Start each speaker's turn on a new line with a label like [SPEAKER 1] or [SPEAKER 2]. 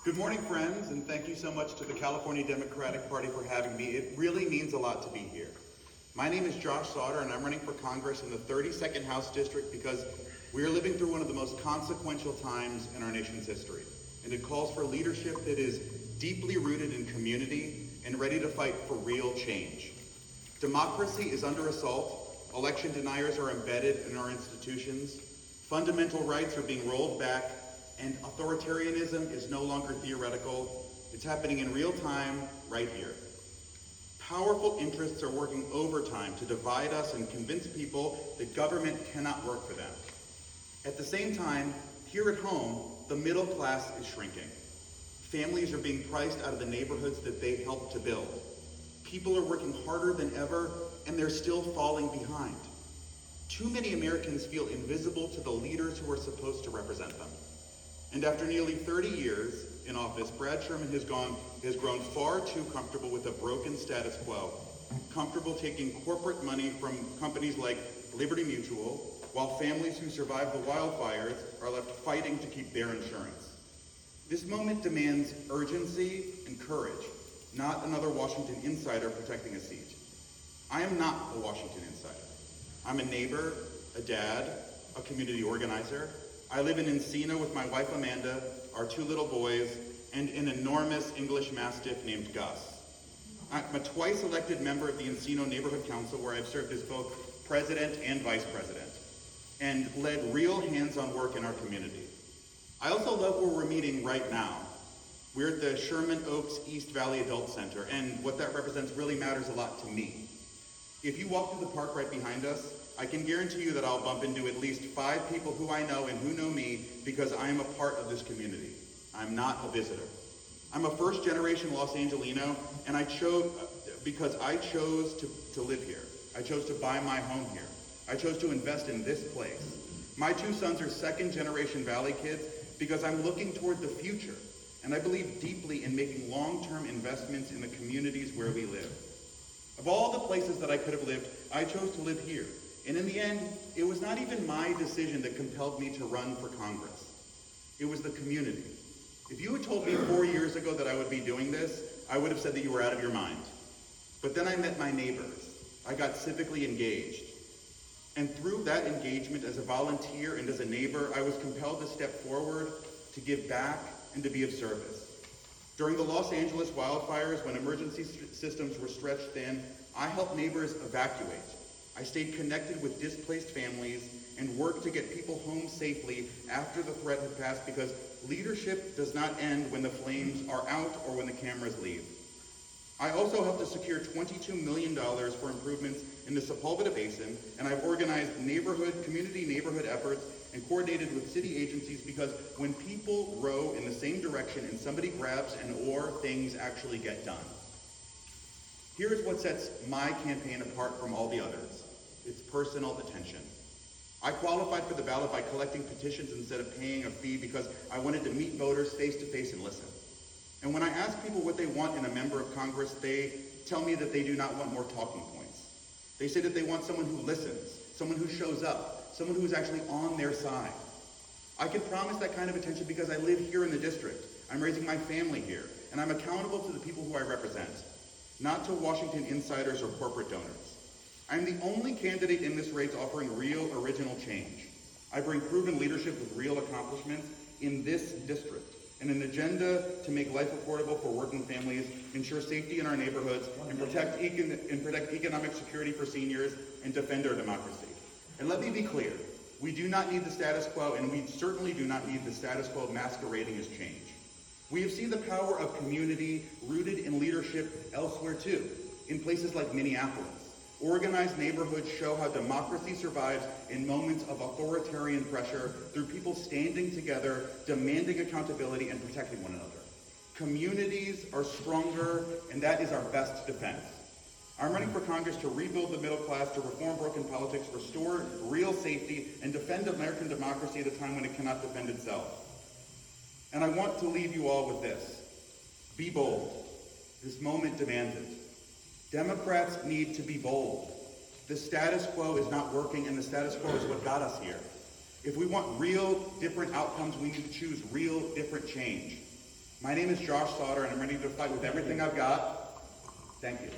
[SPEAKER 1] Good morning, friends, and thank you so much to the California Democratic Party for having me. It really means a lot to be here. My name is Josh Sautter, and I'm running for Congress in the 32nd House District because we are living through one of the most consequential times in our nation's history. And it calls for leadership that is deeply rooted in community and ready to fight for real change. Democracy is under assault, election deniers are embedded in our institutions, fundamental rights are being rolled back, and authoritarianism is no longer theoretical. It's happening in real time, right here. Powerful interests are working overtime to divide us and convince people that government cannot work for them. At the same time, here at home, the middle class is shrinking. Families are being priced out of the neighborhoods that they helped to build. People are working harder than ever, and they're still falling behind. Too many Americans feel invisible to the leaders who are supposed to represent them. And after nearly 30 years in office, Brad Sherman has grown far too comfortable with a broken status quo, comfortable taking corporate money from companies like Liberty Mutual, while families who survived the wildfires are left fighting to keep their insurance. This moment demands urgency and courage, not another Washington insider protecting a seat. I am not a Washington insider. I'm a neighbor, a dad, a community organizer. I live in Encino with my wife Amanda, our 2 little boys, and an enormous English Mastiff named Gus. I'm a twice elected member of the Encino Neighborhood Council, where I've served as both president and vice president, and led real hands-on work in our community. I also love where we're meeting right now. We're at the Sherman Oaks East Valley Adult Center, and what that represents really matters a lot to me. If you walk through the park right behind us, I can guarantee you that I'll bump into at least 5 people who I know and who know me because I am a part of this community. I'm not a visitor. I'm a first-generation Los Angelino, and I chose to live here. I chose to buy my home here. I chose to invest in this place. My 2 sons are second-generation Valley kids because I'm looking toward the future, and I believe deeply in making long-term investments in the communities where we live. Of all the places that I could have lived, I chose to live here. And in the end, it was not even my decision that compelled me to run for Congress. It was the community. If you had told me 4 years ago that I would be doing this, I would have said that you were out of your mind. But then I met my neighbors. I got civically engaged. And through that engagement as a volunteer and as a neighbor, I was compelled to step forward, to give back, and to be of service. During the Los Angeles wildfires, when emergency systems were stretched thin, I helped neighbors evacuate. I stayed connected with displaced families and worked to get people home safely after the threat had passed, because leadership does not end when the flames are out or when the cameras leave. I also helped to secure $22 million for improvements in the Sepulveda Basin, and I've organized community neighborhood efforts and coordinated with city agencies, because when people row in the same direction and somebody grabs an oar, things actually get done. Here's what sets my campaign apart from all the others. It's personal attention. I qualified for the ballot by collecting petitions instead of paying a fee because I wanted to meet voters face to face and listen. And when I ask people what they want in a member of Congress, they tell me that they do not want more talking points. They say that they want someone who listens, someone who shows up, someone who is actually on their side. I can promise that kind of attention because I live here in the district. I'm raising my family here, and I'm accountable to the people who I represent, not to Washington insiders or corporate donors. I'm the only candidate in this race offering real, original change. I bring proven leadership with real accomplishments in this district, and an agenda to make life affordable for working families, ensure safety in our neighborhoods, and protect economic security for seniors, and defend our democracy. And let me be clear, we do not need the status quo, and we certainly do not need the status quo masquerading as change. We have seen the power of community rooted in leadership elsewhere too, in places like Minneapolis. Organized neighborhoods show how democracy survives in moments of authoritarian pressure through people standing together, demanding accountability, and protecting one another. Communities are stronger, and that is our best defense. I'm running for Congress to rebuild the middle class, to reform broken politics, restore real safety, and defend American democracy at a time when it cannot defend itself. And I want to leave you all with this. Be bold. This moment demands it. Democrats need to be bold. The status quo is not working, and the status quo is what got us here. If we want real different outcomes, we need to choose real different change. My name is Josh Sautter, and I'm ready to fight with everything I've got. Thank you.